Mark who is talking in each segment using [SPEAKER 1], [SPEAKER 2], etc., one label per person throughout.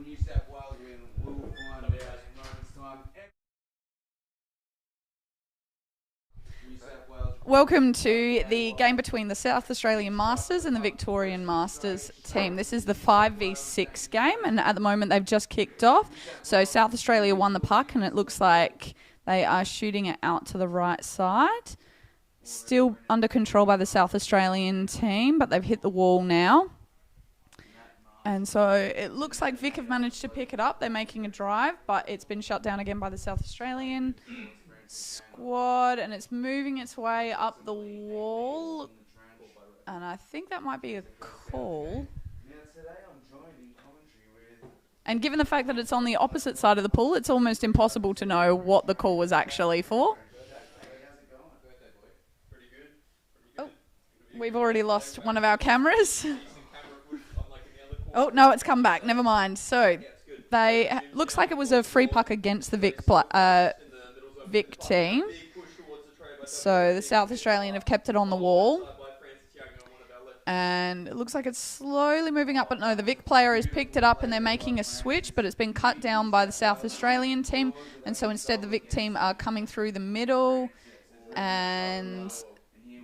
[SPEAKER 1] New South Wales win, we will find out in moments' time. New South Wales.
[SPEAKER 2] Welcome to the game between the South Australian Masters and the Victorian Masters team. This is the 5v6 game, and at the moment they've just kicked off. So South Australia won the puck, and it looks like they are shooting it out to the right side. Still under control by the South Australian team, but they've hit the wall now. And so it looks like Vic have managed to pick it up. They're making a drive, but it's been shut down again by the South Australian squad, and it's moving its way up the wall. And I think that might be a call. And given the fact that it's on the opposite side of the pool, it's almost impossible to know what the call was actually for. Oh, we've already lost one of our cameras. Oh, no, it's come back. Never mind. So they looks like it was a free puck against the Vic team. So the South Australian have kept it on the wall. And it looks like it's slowly moving up. But no, the Vic player has picked it up and they're making a switch. But it's been cut down by the South Australian team. And so instead the Vic team are coming through the middle. And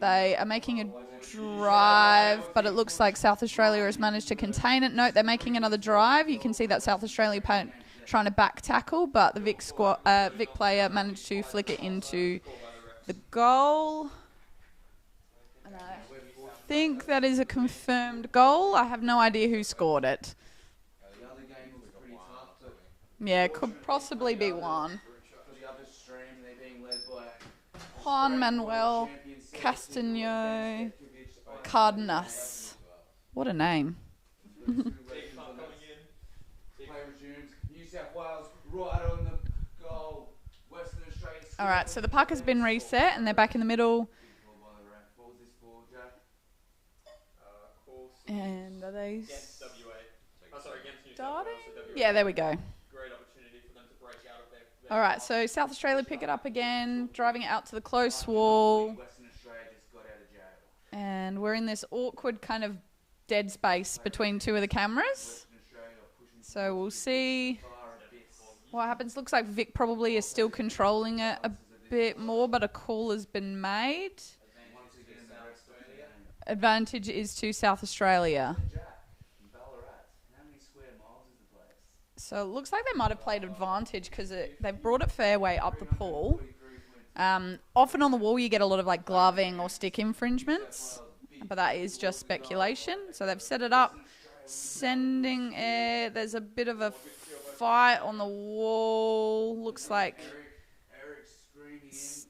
[SPEAKER 2] they are making a drive. But it looks like South Australia has managed to contain it. Note, they're making another drive. You can see that South Australia trying to back tackle, but the Vic player managed to flick it into the goal. And I think that is a confirmed goal. I have no idea who scored it. Yeah, could possibly be one. Juan Manuel Castaño Cardenas. What a name. All right, so the puck has been reset and they're back in the middle. And are they starting? Yeah, there we go. All right, so South Australia pick it up again, driving it out to the close wall. And we're in this awkward kind of dead space between two of the cameras. So we'll see what happens. Looks like Vic probably is still controlling it a bit more, but a call has been made. Advantage is to South Australia. So it looks like they might have played advantage because they've brought it fairway up the pool. Often on the wall you get a lot of like gloving or stick infringements, but that is just speculation. So they've set it up, sending it. There's a bit of a fight on the wall. Looks like it's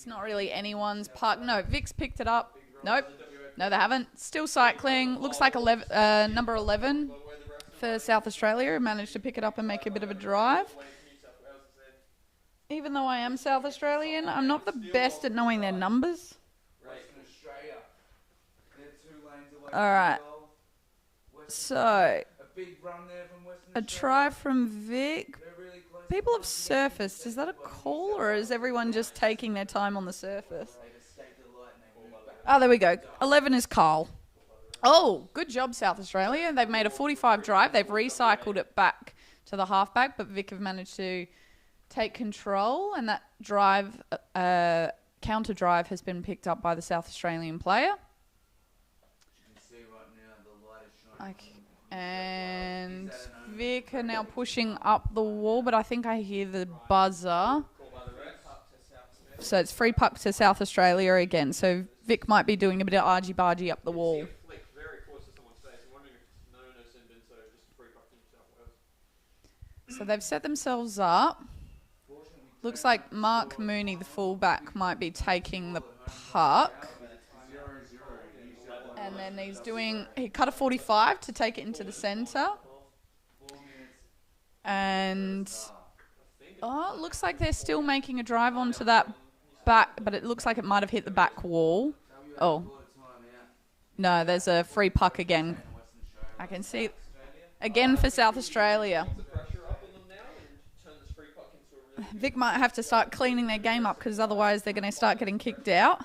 [SPEAKER 2] not really anyone's puck. No, Vic's picked it up. Nope. No, they haven't. Still cycling. Looks like number 11 for South Australia managed to pick it up and make a bit of a drive. Even though I am South Australian, I'm not the best at knowing their numbers. All right. So, a try from Vic. People have surfaced. Is that a call or is everyone just taking their time on the surface? Oh, there we go. 11 is Carl. Oh, good job, South Australia. They've made a 45 drive. They've recycled it back to the halfback, but Vic have managed to take control, and that drive, counter drive, has been picked up by the South Australian player. And Vic are now pushing up the wall, but I think I hear the buzzer. So it's free puck to South Australia again. So Vic might be doing a bit of argy-bargy up the wall. So they've set themselves up. Looks like Mark Mooney, the fullback, might be taking the puck. And then he cut a 45 to take it into the centre. And it looks like they're still making a drive onto that back, but it looks like it might have hit the back wall. Oh. No, there's a free puck again. I can see again for South Australia. Vic might have to start cleaning their game up because otherwise they're going to start getting kicked out.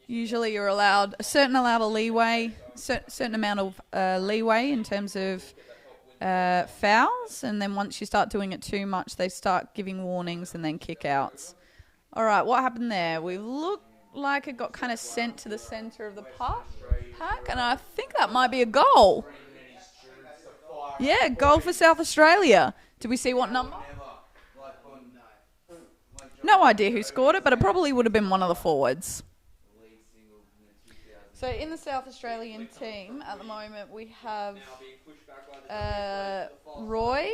[SPEAKER 2] Usually you're allowed a certain amount of leeway in terms of fouls, and then once you start doing it too much, they start giving warnings and then kick-outs. All right, what happened there? We looked like it got kind of sent to the centre of the pack, and I think that might be a goal. Yeah, goal for South Australia. Do we see what number? No idea who scored it, but it probably would have been one of the forwards. So in the South Australian team at the moment, we have Roy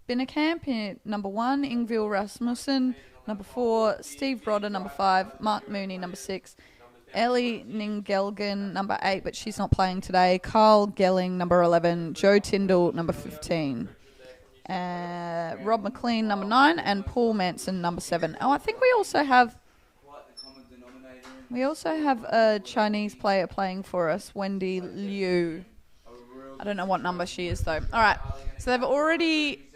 [SPEAKER 2] Binnekamp in number 1, Ingvild Rasmussen number 4, Steve Brodder number 5, Mark Mooney number 6, Ellie Ningelgen number 8, but she's not playing today, Carl Gelling number 11, Joe Tyndall number 15, Rob McLean number 9, and Paul Manson number 7. Oh, I think we also have a Chinese player playing for us, Wendy Liu. I don't know what number she is, though. All right, so they've already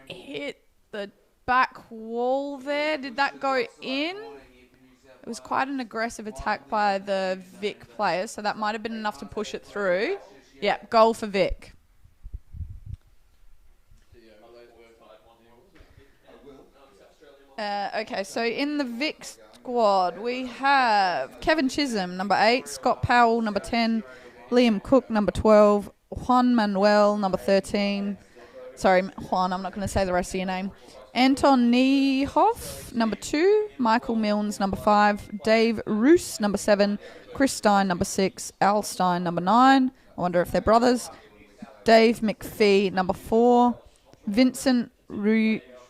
[SPEAKER 2] hit the back wall there. Did that go in? It was quite an aggressive attack by the VIC players, so that might have been enough to push it through. Yeah, goal for VIC. Okay, so in the VIC squad, we have Kevin Chisholm, number 8, Scott Powell, number 10, Liam Cook, number 12, Juan Manuel, number 13. Sorry, Juan, I'm not going to say the rest of your name. Anton Niehoff, number 2, Michael Milnes, number 5, Dave Roos, number 7, Chris Stein, number 6, Al Stein, number 9. I wonder if they're brothers. Dave McPhee, number 4, Vincent Ruyebi,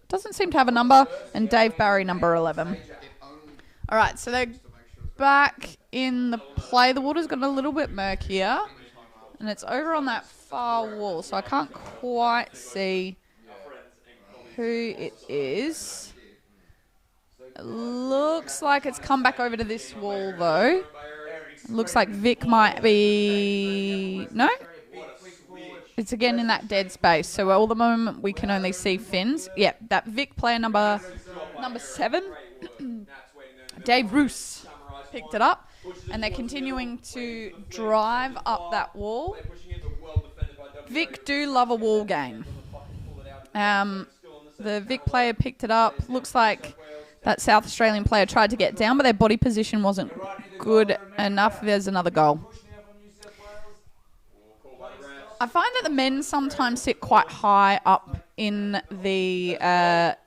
[SPEAKER 2] doesn't seem to have a number, and Dave Barry, number 11. All right, so they're back in the play. The water's got a little bit murkier, and it's over on that far wall, so I can't quite see who it is. It looks like it's come back over to this wall, though. It looks like Vic might be... No? It's again in that dead space, so all the moment we can only see fins. Yeah, that Vic player number 7, Dave Roos, picked it up, and they're continuing to drive up that wall. Vic do love a wall game. The Vic player picked it up. Looks like that South Australian player tried to get down, but their body position wasn't good enough. There's another goal. I find that the men sometimes sit quite high up in the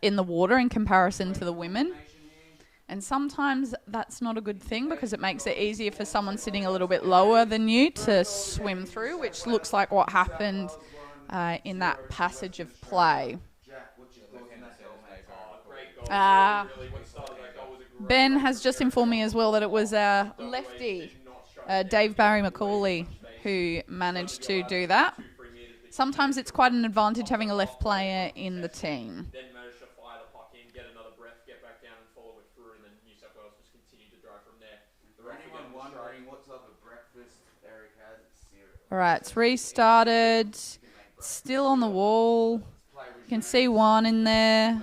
[SPEAKER 2] water in comparison to the women. And sometimes that's not a good thing because it makes it easier for someone sitting a little bit lower than you to swim through, which looks like what happened in that passage of play. Ben has just informed me as well that it was lefty, Dave Barry McCauley, who managed to do that. Sometimes it's quite an advantage having a left player in the team. All right, it's restarted. Still on the wall. You can see one in there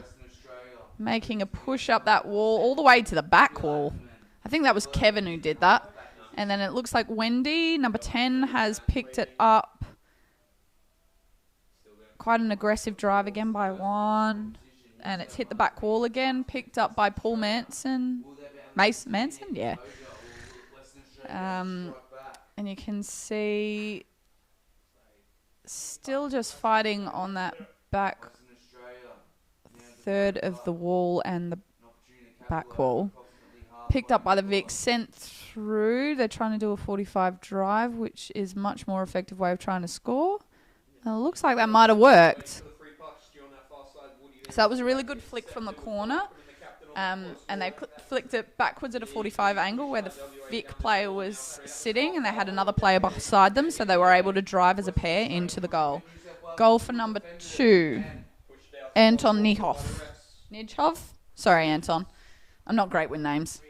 [SPEAKER 2] making a push up that wall all the way to the back wall. I think that was Kevin who did that. And then it looks like Wendy, number 10, has picked it up. Quite an aggressive drive again by Juan. And it's hit the back wall again, picked up by Paul Manson. Manson? Yeah. And you can see still just fighting on that back third of the wall and the back wall. Picked up by the Vic, sent through. They're trying to do a 45 drive, which is much more effective way of trying to score. It looks like that might have worked. So that was a really good flick from the corner. And they flicked it backwards at a 45 angle where the Vic player was sitting, and they had another player beside them, so they were able to drive as a pair into the goal. Goal for number 2, Anton Niehoff. Nijhoff? Sorry, Anton. I'm not great with names.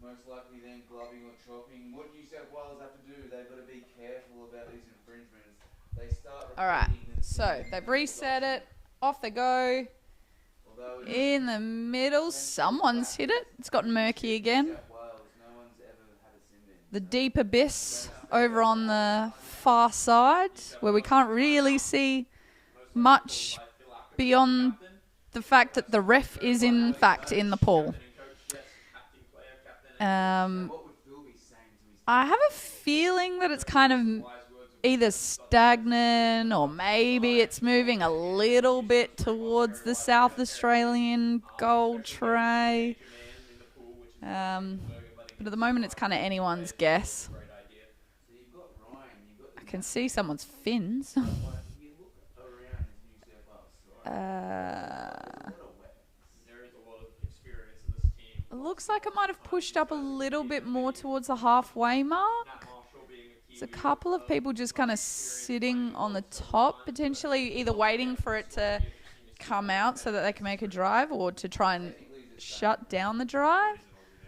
[SPEAKER 1] Most likely then gloving or chopping. What New South Wales have to do, they've got to be careful about these infringements. They start.
[SPEAKER 2] All right, so they've reset it. Off they go. In the middle, someone's hit it. It's gotten murky again. the deep abyss over on the far side, where we can't really see much beyond the fact that the ref is in fact in the pool. I have a feeling that it's kind of either stagnant or maybe it's moving a little bit towards the South Australian goal tray. But at the moment it's kind of anyone's guess. I can see someone's fins. It looks like it might have pushed up a little bit more towards the halfway mark. There's a couple of people just kind of sitting on the top, potentially either waiting for it to come out so that they can make a drive or to try and shut down the drive.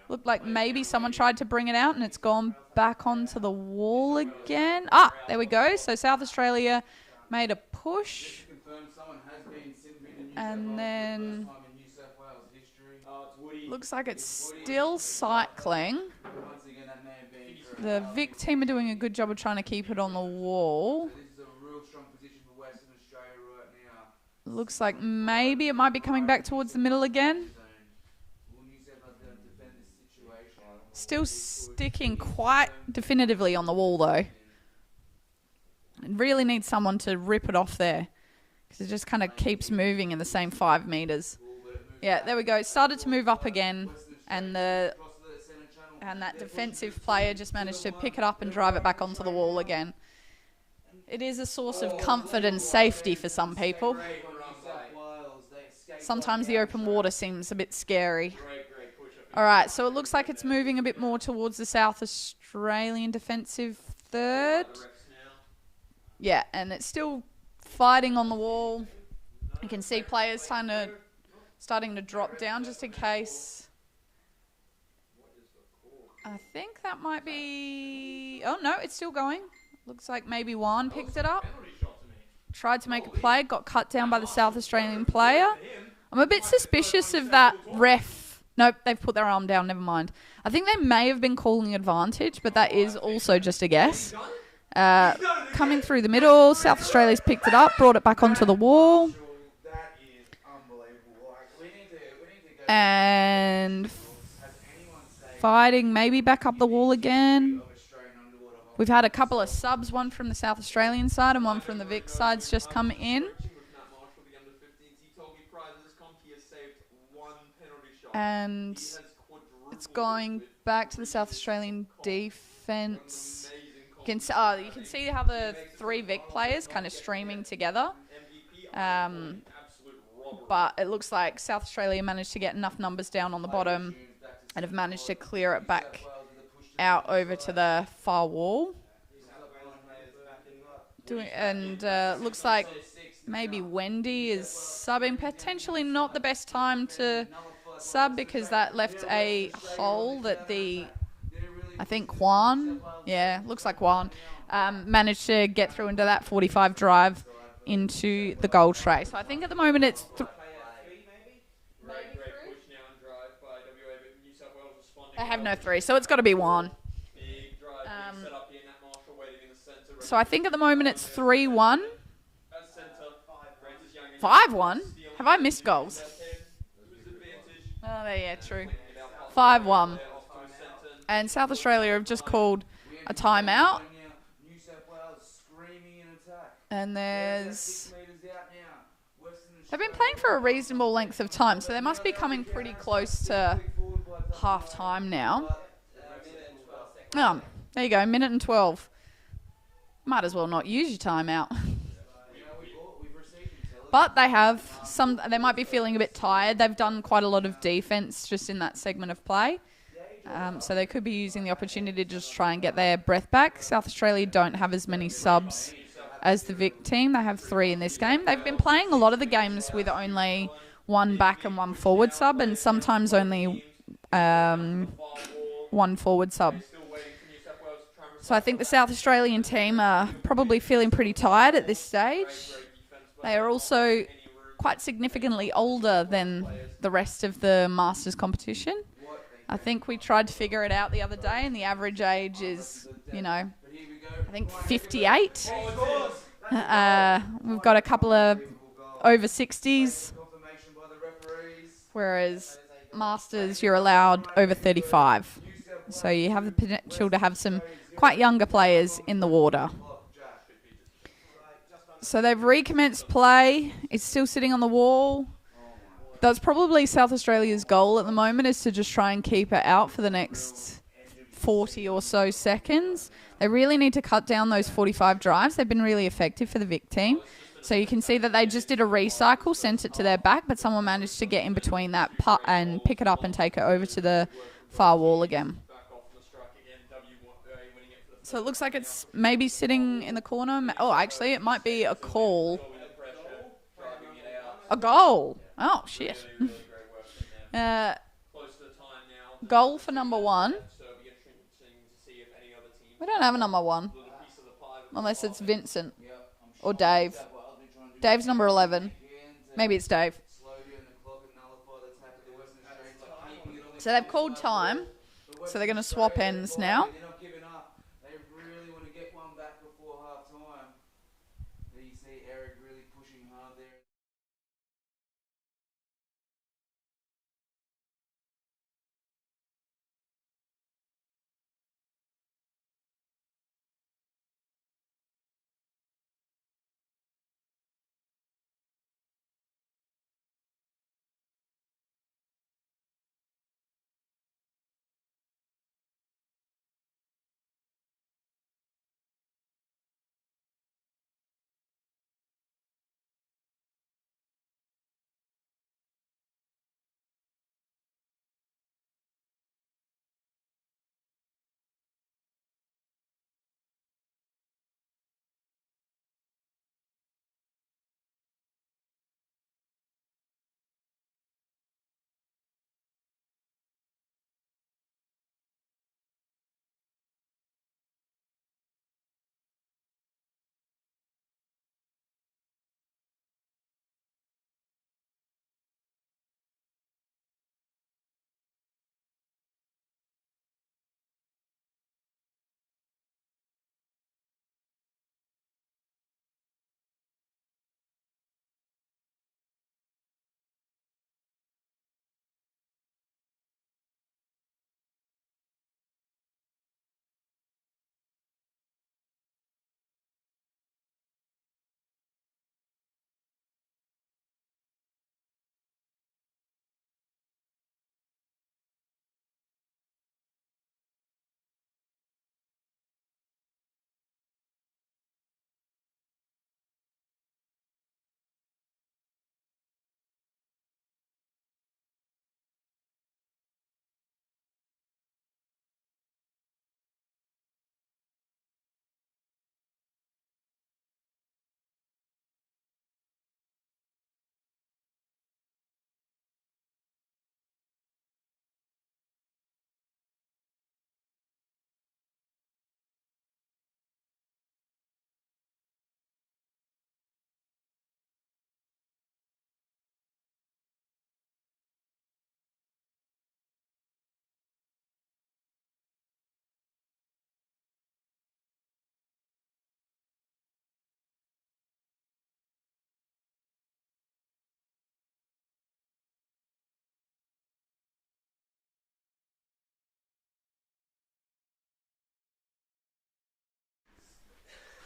[SPEAKER 2] Looked like maybe someone tried to bring it out and it's gone back onto the wall again. Ah, there we go. So South Australia made a push. And then looks like it's still cycling. The VIC team are doing a good job of trying to keep it on the wall. Looks like maybe it might be coming back towards the middle again. Still sticking quite definitively on the wall though. It really needs someone to rip it off there, because it just kind of keeps moving in the same 5 meters. Yeah, there we go. It started to move up again, and that defensive player just managed to pick it up and drive it back onto the wall again. It is a source of comfort and safety for some people. Sometimes the open water seems a bit scary. All right, so it looks like it's moving a bit more towards the South Australian defensive third. Yeah, and it's still fighting on the wall. You can see players starting to drop down just in case. I think that might be... Oh, no, it's still going. Looks like maybe Juan picked it up. Tried to make a play, got cut down by the South Australian player. I'm a bit suspicious of that ref. Nope, they've put their arm down, never mind. I think they may have been calling advantage, but that is also just a guess. Coming through the middle, South Australia's picked it up, brought it back onto the wall. And fighting maybe back up the wall again. We've had a couple of subs, one from the South Australian side and one from the VIC side's just come in. And it's going back to the South Australian defence. You can see how the 3 VIC players kind of streaming together. But it looks like South Australia managed to get enough numbers down on the bottom and have managed to clear it back out over to the far wall. Looks like maybe Wendy is subbing. Potentially not the best time to sub, because that left a hole that I think Juan, looks like Juan, managed to get through into that 45 drive into the goal tray. So I think at the moment it's... They have no 3, so it's got to be Juan. So I think at the moment it's 3-1. 5-1? Have I missed goals? Oh, yeah, true. 5-1. And South Australia have just called a timeout. And they've been playing for a reasonable length of time, so they must be coming pretty close to half time now. Oh, there you go, 1:12. Might as well not use your timeout. But they might be feeling a bit tired. They've done quite a lot of defense just in that segment of play. So they could be using the opportunity to just try and get their breath back. South Australia don't have as many subs as the VIC team. They have 3 in this game. They've been playing a lot of the games with only 1 back and 1 forward sub, and sometimes only 1 forward sub. So I think the South Australian team are probably feeling pretty tired at this stage. They are also quite significantly older than the rest of the Masters competition. I think we tried to figure it out the other day, and the average age is, I think 58. We've got a couple of over 60s, whereas Masters you're allowed over 35. So you have the potential to have some quite younger players in the water. So they've recommenced play. It's still sitting on the wall. That's probably South Australia's goal at the moment, is to just try and keep it out for the next 40 or so seconds. They really need to cut down those 45 drives. They've been really effective for the VIC team. So you can see that they just did a recycle, sent it to their back, but someone managed to get in between that putt and pick it up and take it over to the far wall again. So it looks like it's maybe sitting in the corner. Oh, actually, it might be a call. A goal. Oh, shit. Goal for number one. We don't have a number one. Unless it's Vincent or Dave. Dave's number 11. Maybe it's Dave. So they've called time. So they're going to swap ends now.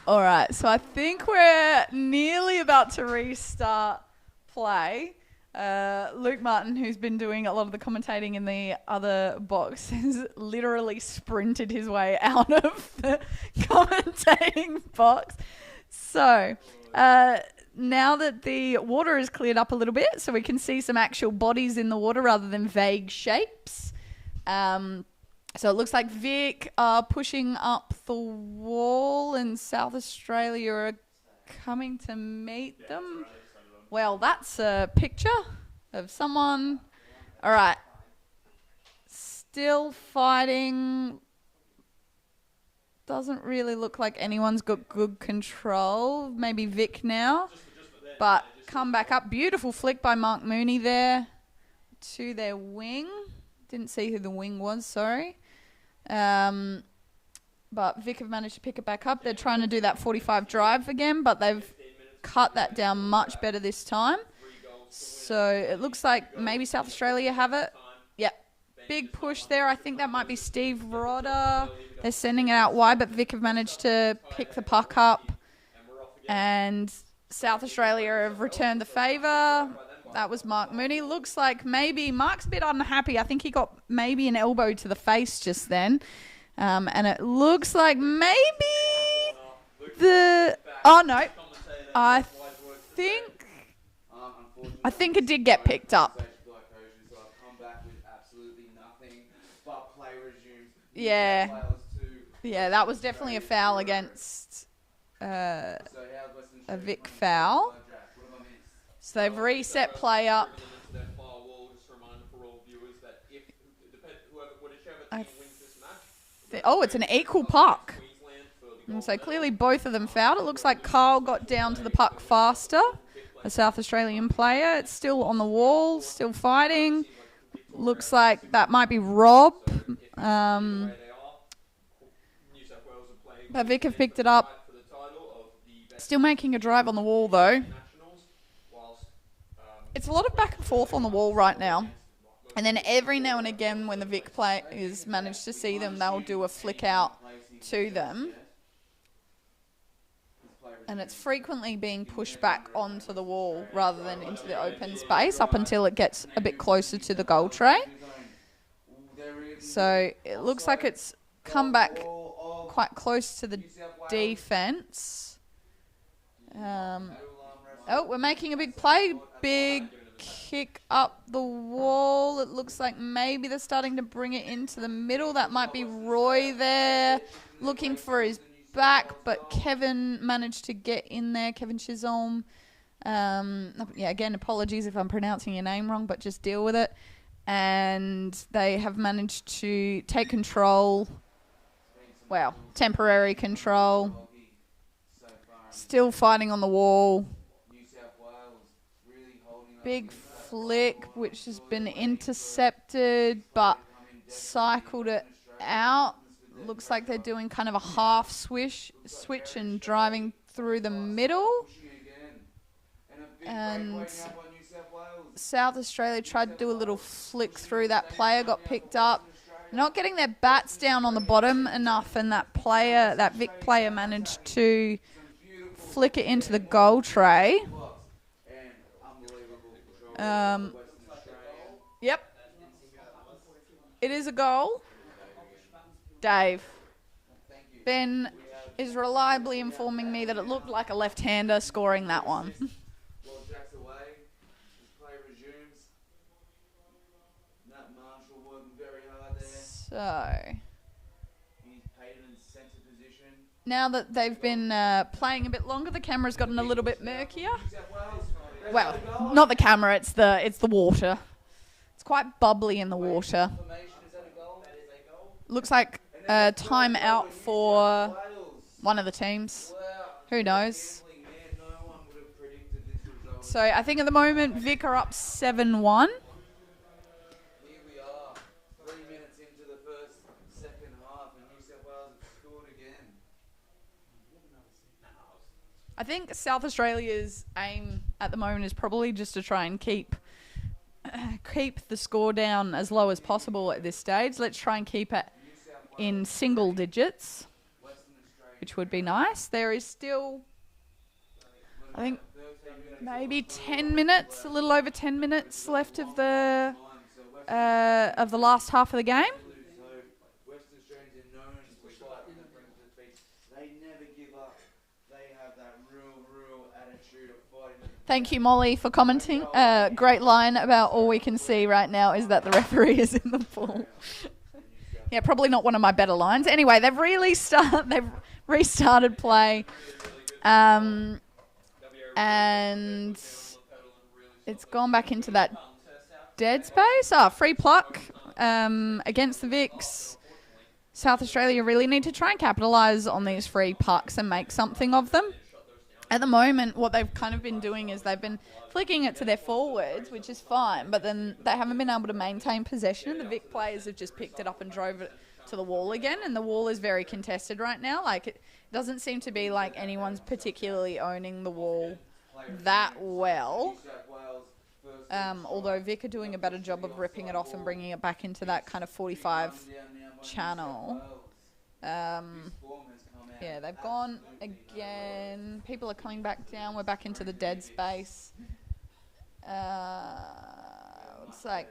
[SPEAKER 2] All right, so I think we're nearly about to restart play. Luke Martin, who's been doing a lot of the commentating in the other box, has literally sprinted his way out of the commentating box. So now that the water is cleared up a little bit, so we can see some actual bodies in the water rather than vague shapes. So it looks like Vic are pushing up the wall and South Australia are coming to meet them. Well, that's a picture of someone. All right. Still fighting. Doesn't really look like anyone's got good control. Maybe Vic now. But come back up. Beautiful flick by Mark Mooney there to their wing. Didn't see who the wing was, sorry. But Vic have managed to pick it back up. They're trying to do that 45 drive again, but they've cut that down much better this time. So it looks like maybe South Australia have it. Yeah, big push there. I think that might be Steve Rodder. They're sending it out wide, but Vic have managed to pick the puck up. And South Australia have returned the favour. That was Mark Mooney. Looks like maybe Mark's a bit unhappy. I think he got maybe an elbow to the face just then. And it looks like maybe the... Oh, no. I think it did get picked up. Yeah. Yeah, that was definitely a foul against a Vic foul. So they've reset play up. It's an equal puck. And so clearly both of them fouled. It looks like Carl got down to the puck faster, a South Australian player. It's still on the wall, still fighting. Looks like that might be Rob. But Vic have picked it up. Still making a drive on the wall, though. It's a lot of back and forth on the wall right now. And then every now and again when the Vic players manage to see them, they'll do a flick out to them. And it's frequently being pushed back onto the wall rather than into the open space up until it gets a bit closer to the goal tray. So it looks like it's come back quite close to the defense. We're making a big play. Big kick up the wall. It looks like maybe they're starting to bring it into the middle. That might be Roy there looking for his back, but Kevin managed to get in there. Kevin Chisholm. Again, apologies if I'm pronouncing your name wrong, but just deal with it. And they have managed to take control. Well, temporary control. Still fighting on the wall. Big flick, which has been intercepted, but cycled it out. Looks like they're doing kind of a half switch and driving through the middle. And South Australia tried to do a little flick through. That player got picked up. Not getting their bats down on the bottom enough, and that Vic player managed to flick it into the goal tray. Yep. It is a goal. Dave. Ben is reliably informing me that it looked like a left-hander scoring that one. So, now that they've been playing a bit longer, the camera's gotten a little bit murkier. Well, not the camera, it's the water. It's quite bubbly in the water. Looks like a time out for one of the teams. Who knows? So I think at the moment Vic are up 7-1.
[SPEAKER 1] Here we are, 3 minutes into the second half, and New South Wales have scored again.
[SPEAKER 2] I think South Australia's aim at the moment is probably just to try and keep the score down as low as possible at this stage. Let's try and keep it in single digits, which would be nice. There is still, I think, maybe 10 minutes, a little over 10 minutes left of the last half of the game. Thank you, Molly, for commenting. Great line about all we can see right now is that the referee is in the pool. Yeah, probably not one of my better lines. Anyway, they've restarted play. And it's gone back into that dead space. Free pluck against the Vics. South Australia really need to try and capitalise on these free pucks and make something of them. At the moment, what they've kind of been doing is they've been flicking it to their forwards, which is fine, but then they haven't been able to maintain possession, and the Vic players have just picked it up and drove it to the wall again, and the wall is very contested right now. Like, it doesn't seem to be like anyone's particularly owning the wall that well. Although Vic are doing a better job of ripping it off and bringing it back into that kind of 45 channel. Yeah, they've gone again. People are coming back down. We're back into the dead space. Looks like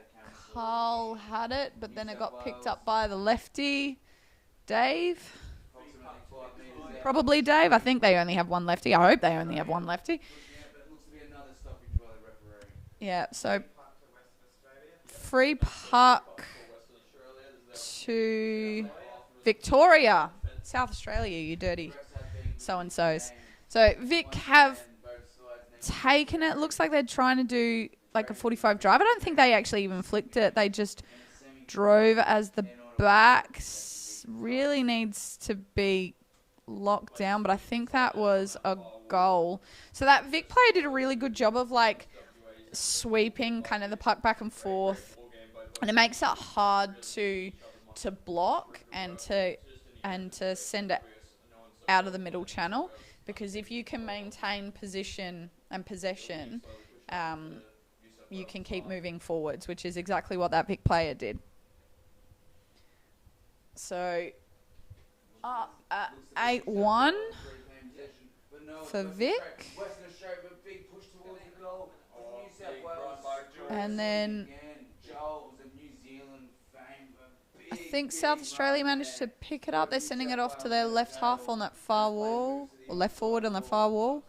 [SPEAKER 2] Carl had it, but then it got picked up by the lefty, Dave. Probably Dave. I think they only have one lefty. I hope they only have one lefty. Yeah, so free puck to Victoria. South Australia, you dirty so-and-sos. So Vic have taken it. Looks like they're trying to do like a 45 drive. I don't think they actually even flicked it. They just drove as the back. Really needs to be locked down, but I think that was a goal. So that Vic player did a really good job of like sweeping kind of the puck back and forth, and it makes it hard to block and to send it out of the middle channel, because if you can maintain position and possession, you can keep moving forwards, which is exactly what that Vic player did. So up at 8-1 for Vic. And then I think South Australia managed to pick it up. They're sending it off to their left half on that far wall, or left forward on the far wall.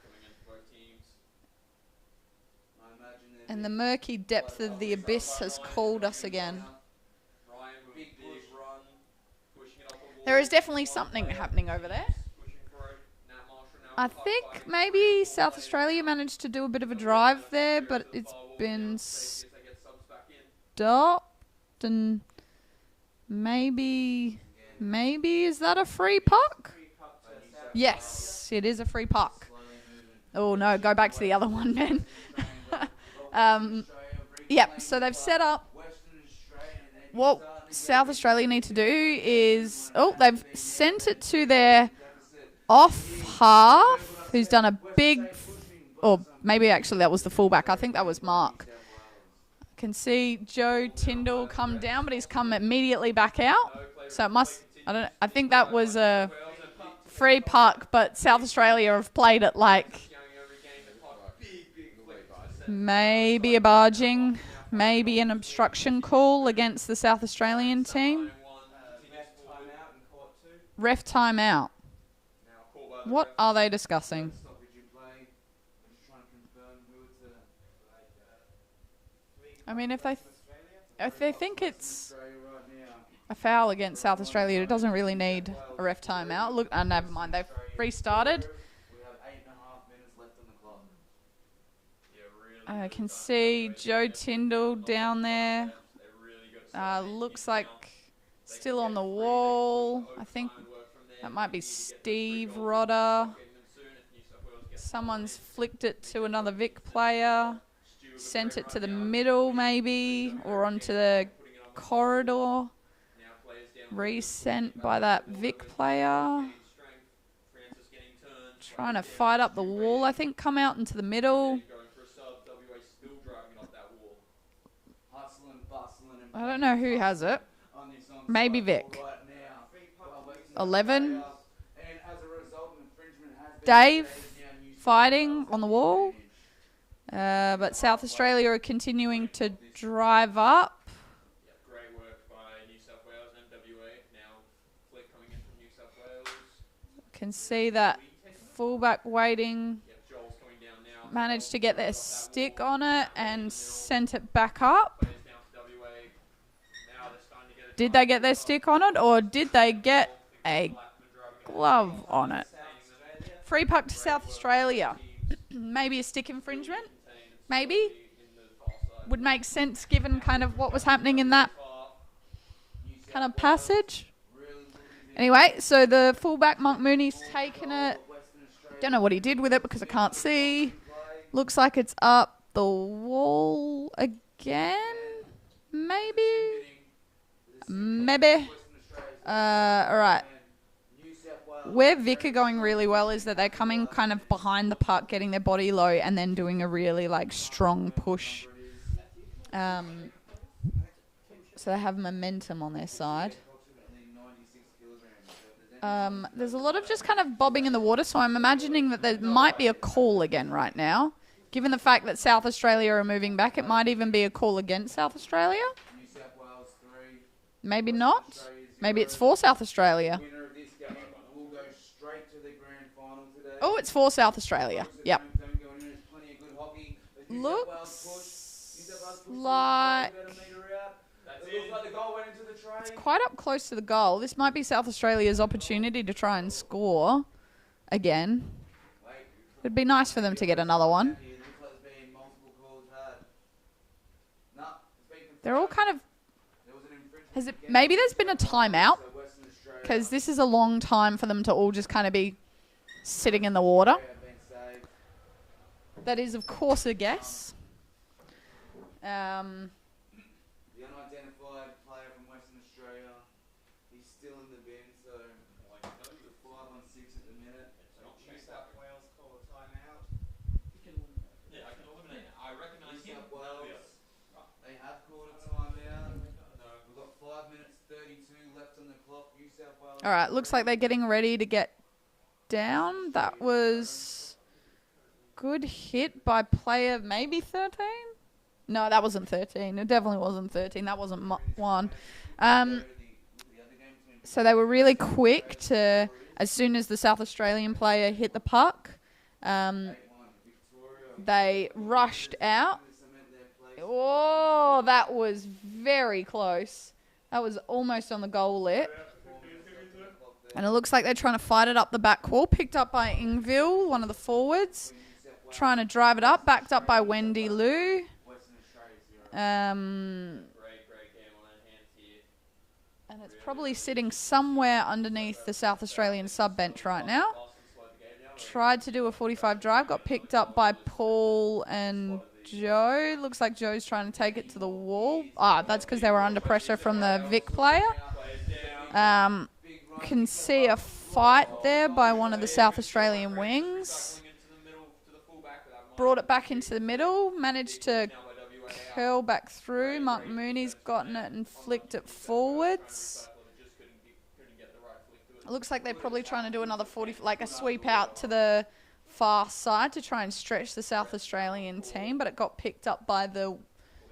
[SPEAKER 2] And the murky depth of the abyss has called us again. There is definitely something happening over there. I think maybe South Australia managed to do a bit of a drive there, but it's been stopped, and maybe is that a free puck? Yes, it is a free puck. Oh no, go back to the other one then. Yep, so they've set up. What South Australia need to do is, they've sent it to their off half, who's done a big, or maybe actually that was the fullback. I think that was Mark. I can see Joe Tyndall come down, but he's come immediately back out. So it must, I think that was a free puck, but South Australia have played it like maybe a barging, maybe an obstruction call against the South Australian team. Ref timeout. What are they discussing? I mean, if they think it's a foul against South Australia, it doesn't really need a ref timeout. Look, never mind. They've restarted. I can see Joe Tyndall down there. Looks like still on the wall. I think that might be Steve Rodder. Someone's flicked it to another Vic player. Sent it to the middle maybe, or onto the corridor. Resent by that Vic player. Trying to fight up the wall, I think. Come out into the middle. I don't know who has it. Maybe Vic. 11. Dave fighting on the wall. But South Australia are continuing to drive up.
[SPEAKER 3] Great work by New South Wales and WA. Now Flick coming in from New South Wales.
[SPEAKER 2] Can see that fullback waiting. Managed to get their stick on it and sent it back up. Did they get their stick on it, or did they get a glove on it? Free puck to South Australia. Maybe a stick infringement? Maybe? Would make sense given kind of what was happening in that kind of passage. Anyway, so the fullback, Monk Mooney's taken it. Don't know what he did with it because I can't see. Looks like it's up the wall again. Maybe. Alright. Where Vic are going really well is that they're coming kind of behind the puck, getting their body low, and then doing a really like strong push. So they have momentum on their side. There's a lot of just kind of bobbing in the water, so I'm imagining that there might be a call again right now. Given the fact that South Australia are moving back, it might even be a call against South Australia. Maybe not. Maybe it's for South Australia. Oh, it's for South Australia. Yep. Looks like it's quite up close to the goal. This might be South Australia's opportunity to try and score again. It'd be nice for them to get another one. They're all kind of... maybe there's been a timeout, because this is a long time for them to all just kind of be sitting in the water. That is, of course, a guess.
[SPEAKER 1] The unidentified player from Western Australia, he's still in the bin, so 5-on-6 at the minute. New South Wales call a timeout.
[SPEAKER 3] Yeah, I can eliminate it. I recognise
[SPEAKER 1] New
[SPEAKER 3] him.
[SPEAKER 1] South Wales, they have called a timeout. We've got 5 minutes 32 left on the clock. New South Wales.
[SPEAKER 2] All right, looks like they're getting ready to get down. That was good hit by player maybe 13? No, that wasn't 13. It definitely wasn't 13. That wasn't one. So they were really quick to, as soon as the South Australian player hit the puck, they rushed out. Oh, that was very close. That was almost on the goal lip. And it looks like they're trying to fight it up the back wall. Picked up by Ingville, one of the forwards. Trying to drive it up. Backed up by Wendy Lou. And it's probably sitting somewhere underneath the South Australian sub bench right now. Tried to do a 45 drive. Got picked up by Paul and Joe. Looks like Joe's trying to take it to the wall. That's because they were under pressure from the Vic player. Can see a fight there by one of the South Australian wings. Brought it back into the middle. Managed to curl back through. Mark Mooney's gotten it and flicked it forwards. It looks like they're probably trying to do another 40, like a sweep out to the far side to try and stretch the South Australian team, but it got picked up by the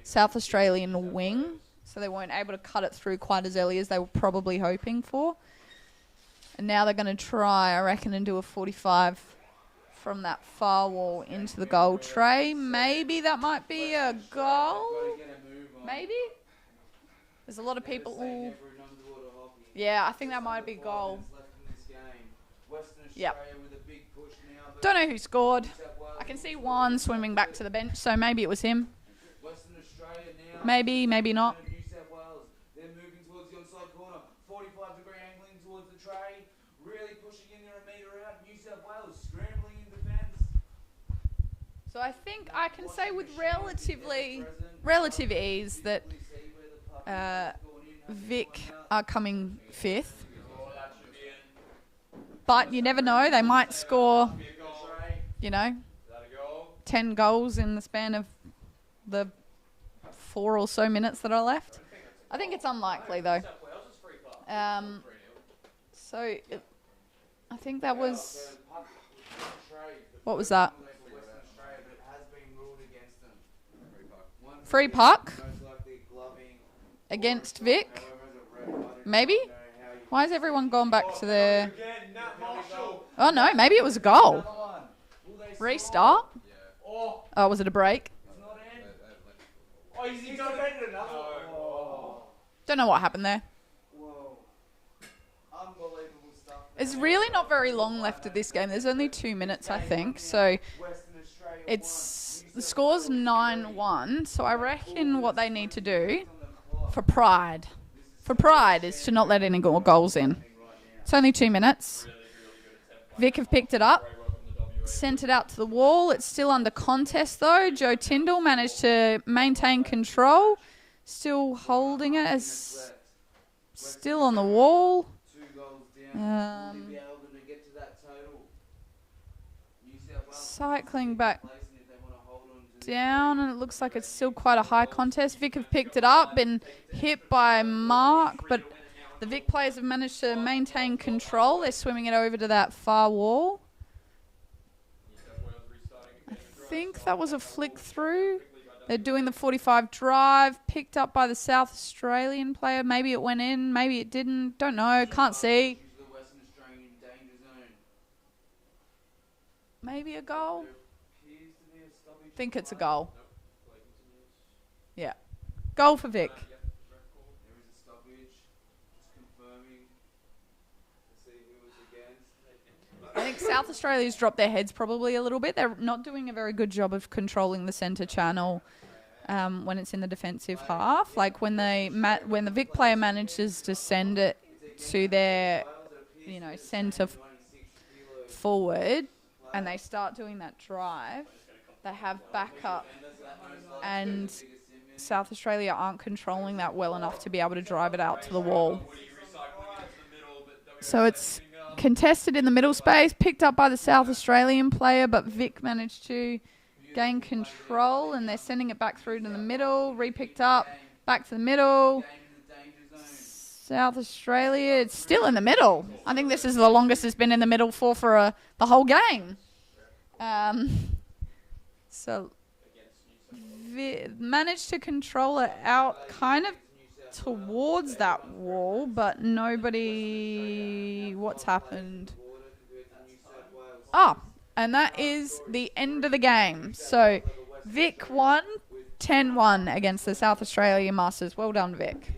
[SPEAKER 2] South Australian wing, so they weren't able to cut it through quite as early as they were probably hoping for. And now they're going to try, I reckon, and do a 45 from that far wall into the goal tray. Maybe that might be a goal. Maybe. There's a lot of people. Ooh. Yeah, I think that might be goal. Yep. Don't know who scored. I can see Juan swimming back to the bench, so maybe it was him. Maybe, maybe not.
[SPEAKER 1] They're moving towards the onside corner. 45-degree angling towards the tray. Really pushing in there a metre out. New South Wales scrambling in defence.
[SPEAKER 2] So I think I can say with relative ease that Vic are coming fifth. But you never know. They might score, 10 goals in the span of the 4 or so minutes that are left. I think it's unlikely, though. I think that was... What was that? Free puck? Against Vic? Maybe? Why has everyone gone back to their... Oh, no, maybe it was a goal. Restart? Oh, was it a break? Don't know what happened there. There's really not very long left of this game. There's only 2 minutes, I think. So the score's 9-1. So I reckon what they need to do for pride is to not let any goals in. It's only 2 minutes. Vic have picked it up. sent it out to the wall. It's still under contest though. Joe Tyndall managed to maintain control. Still holding it as still on the wall.
[SPEAKER 1] 2 goals down. Will he be able to get to that total? New South Wales
[SPEAKER 2] Cycling back
[SPEAKER 1] placing if they want to hold on to this.
[SPEAKER 2] down, and it looks like it's still quite a high contest. Vic have picked it up, been hit by Mark, but the Vic players have managed to maintain control. They're swimming it over to that far wall. I think that was a flick through. They're doing the 45 drive, picked up by the South Australian player. Maybe it went in, maybe it didn't. Don't know, can't see.
[SPEAKER 1] To the Western Australian danger zone.
[SPEAKER 2] Maybe a goal.
[SPEAKER 1] There appears to be a stoppage.
[SPEAKER 2] I think it's a goal. Yeah. Goal for Vic.
[SPEAKER 1] There is a stoppage. Just confirming. Let's see who was against.
[SPEAKER 2] I think South Australia's dropped their heads probably a little bit. They're not doing a very good job of controlling the centre channel when it's in the defensive half. Like when when the Vic player manages to send it to their, centre forward, and they start doing that drive, they have backup, and South Australia aren't controlling that well enough to be able to drive it out to the wall. So it's contested in the middle space, picked up by the South Australian player, but Vic managed to gain control, and they're sending it back through to the middle, re-picked up, back to the middle. South Australia, it's still in the middle. I think this is the longest it's been in the middle for the whole game. So managed to control it out kind of towards that wall, but nobody... What's happened? And that is the end of the game. So Vic won 10-1 against the South Australia Masters. Well done, Vic.